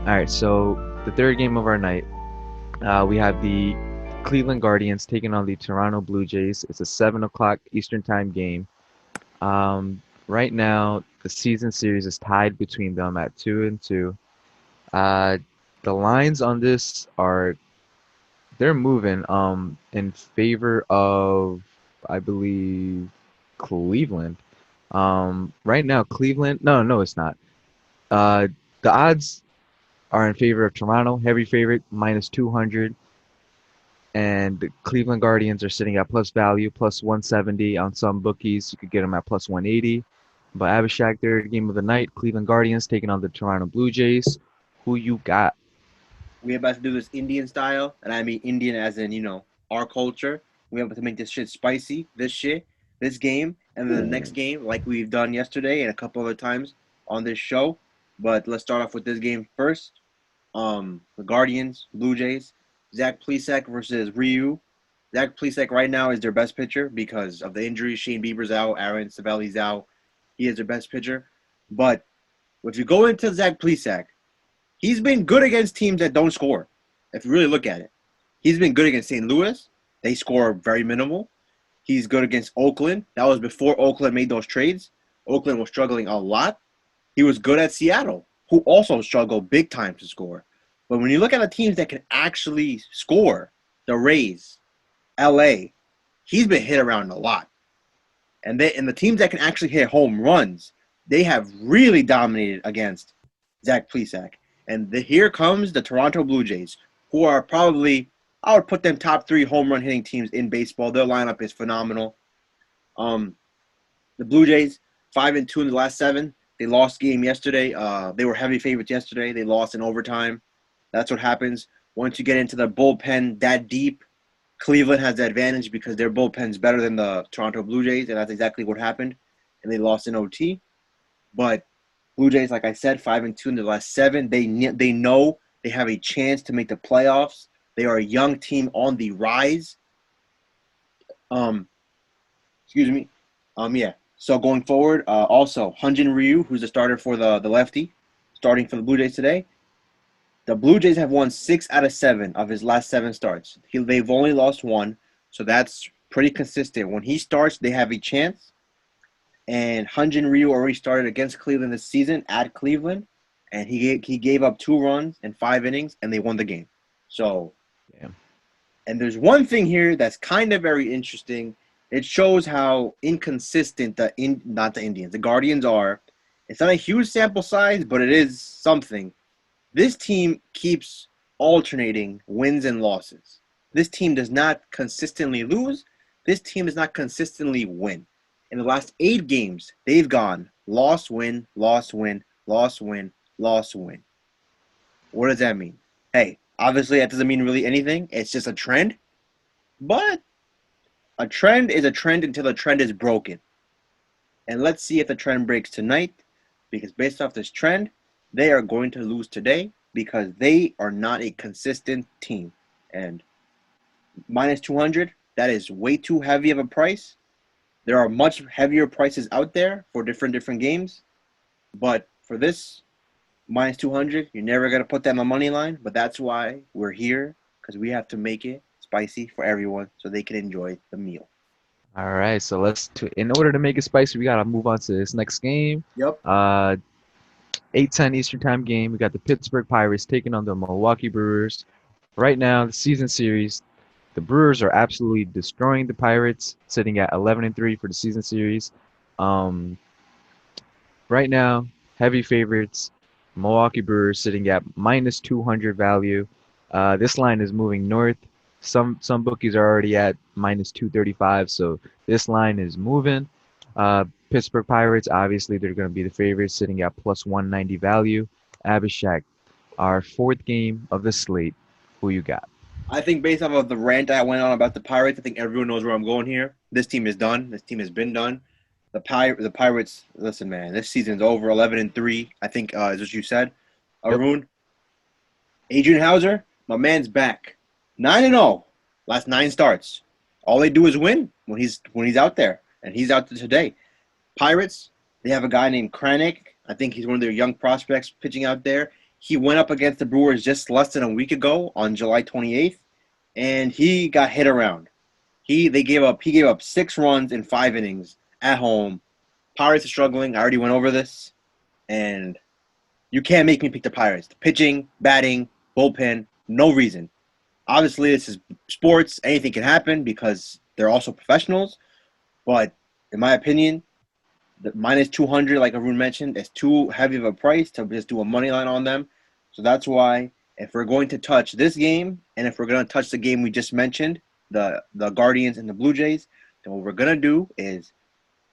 All right, so the third game of our night, we have the Cleveland Guardians taking on the Toronto Blue Jays. It's a 7 o'clock Eastern Time game. Right now, the season series is tied between them at 2-2. Uh, the lines on this are they're moving in favor of, I believe, Cleveland. Right now, Cleveland. No, no, it's not. Uh, the odds are in favor of Toronto, heavy favorite, minus 200. And the Cleveland Guardians are sitting at plus value, plus 170 on some bookies. You could get them at plus 180. But Abhishek, third game of the night, Cleveland Guardians taking on the Toronto Blue Jays. Who you got? We about to do this Indian style, and I mean Indian as in, our culture. We have to make this shit spicy, this game, and then the next game, like we've done yesterday and a couple other times on this show. But let's start off with this game first. The Guardians, Blue Jays, Zach Plesac versus Ryu. Zach Plesac right now is their best pitcher because of the injuries. Shane Bieber's out, Aaron Savelli's out. He is their best pitcher. But if you go into Zach Plesac, he's been good against teams that don't score. If you really look at it, he's been good against St. Louis. They score very minimal. He's good against Oakland. That was before Oakland made those trades. Oakland was struggling a lot. He was good at Seattle, who also struggled big time to score. But when you look at the teams that can actually score, the Rays, LA, he's been hit around a lot. And the teams that can actually hit home runs, they have really dominated against Zach Plesac. And here comes the Toronto Blue Jays, who are probably, I would put them top 3 home run hitting teams in baseball. Their lineup is phenomenal. The Blue Jays, 5-2 in the last 7. They lost game yesterday. They were heavy favorites yesterday. They lost in overtime. That's what happens. Once you get into the bullpen that deep, Cleveland has the advantage because their bullpen's better than the Toronto Blue Jays, and that's exactly what happened. And they lost in OT. But Blue Jays, like I said, 5-2 in the last 7. They know they have a chance to make the playoffs. They are a young team on the rise. Excuse me. Yeah. So going forward, also Hyun-Jin Ryu, who's the starter for the lefty, starting for the Blue Jays today. The Blue Jays have won 6 out of 7 of his last 7 starts. They've only lost 1, so that's pretty consistent. When he starts, they have a chance. And Hyun-Jin Ryu already started against Cleveland this season at Cleveland, and he gave up 2 runs in 5 innings, and they won the game. So, Damn. and there's one thing here that's kind of very interesting. It shows how inconsistent the Guardians are. It's not a huge sample size, but it is something. This team keeps alternating wins and losses. This team does not consistently lose. This team does not consistently win. In the last 8 games, they've gone loss, win, loss, win, loss, win, loss, win. What does that mean? Hey, obviously that doesn't mean really anything. It's just a trend. But a trend is a trend until the trend is broken. And let's see if the trend breaks tonight. Because based off this trend, they are going to lose today because they are not a consistent team. And minus 200, that is way too heavy of a price. There are much heavier prices out there for different games. But for this, minus 200, you're never going to put that on the money line. But that's why we're here, because we have to make it spicy for everyone so they can enjoy the meal. All right, so in order to make it spicy, we gotta move on to this next game. Yep. 8:10 Eastern Time game. We got the Pittsburgh Pirates taking on the Milwaukee Brewers. Right now, the season series, the Brewers are absolutely destroying the Pirates, sitting at 11-3 for the season series. Um, right now, heavy favorites, Milwaukee Brewers sitting at minus 200 value. This line is moving north. Some bookies are already at minus 235, so this line is moving. Pittsburgh Pirates, obviously, they're going to be the favorites, sitting at plus 190 value. Abhishek, our 4th game of the slate. Who you got? I think based off of the rant I went on about the Pirates, I think everyone knows where I'm going here. This team is done. This team has been done. The Pirates, listen, man, this season's over 11-3, I think is what you said. Yep. Arun, Adrian Hauser, my man's back. 9-0, last 9 starts. All they do is win when he's out there, and he's out there today. Pirates, they have a guy named Kranick. I think he's one of their young prospects pitching out there. He went up against the Brewers just less than a week ago on July 28th, and he got hit around. He gave up 6 runs in 5 innings at home. Pirates are struggling. I already went over this, and you can't make me pick the Pirates. The pitching, batting, bullpen, no reason. Obviously, this is sports. Anything can happen because they're also professionals. But in my opinion, the minus 200, like Arun mentioned, is too heavy of a price to just do a money line on them. So that's why if we're going to touch this game, and if we're going to touch the game we just mentioned, the Guardians and the Blue Jays, then what we're going to do is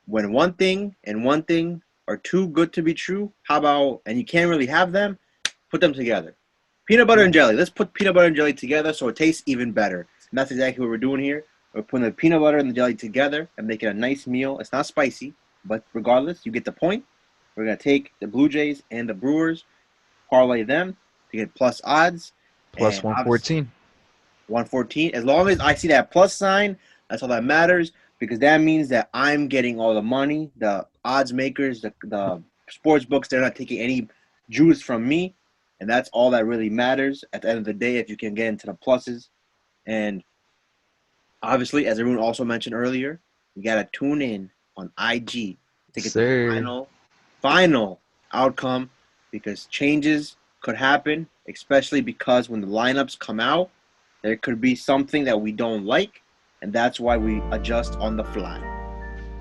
when one thing and one thing are too good to be true, how about, and you can't really have them, put them together. Peanut butter and jelly. Let's put peanut butter and jelly together so it tastes even better. And that's exactly what we're doing here. We're putting the peanut butter and the jelly together and making a nice meal. It's not spicy, but regardless, you get the point. We're going to take the Blue Jays and the Brewers, parlay them to get plus odds. Plus And obviously, 114. 114. As long as I see that plus sign, that's all that matters because that means that I'm getting all the money. The odds makers, the sports books, they're not taking any juice from me. And that's all that really matters at the end of the day if you can get into the pluses. And obviously, as Arun also mentioned earlier, you got to tune in on IG to get the Sir. final outcome because changes could happen, especially because when the lineups come out, there could be something that we don't like, and that's why we adjust on the fly.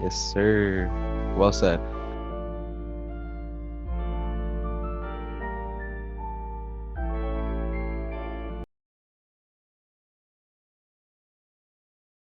Yes, sir. Well said.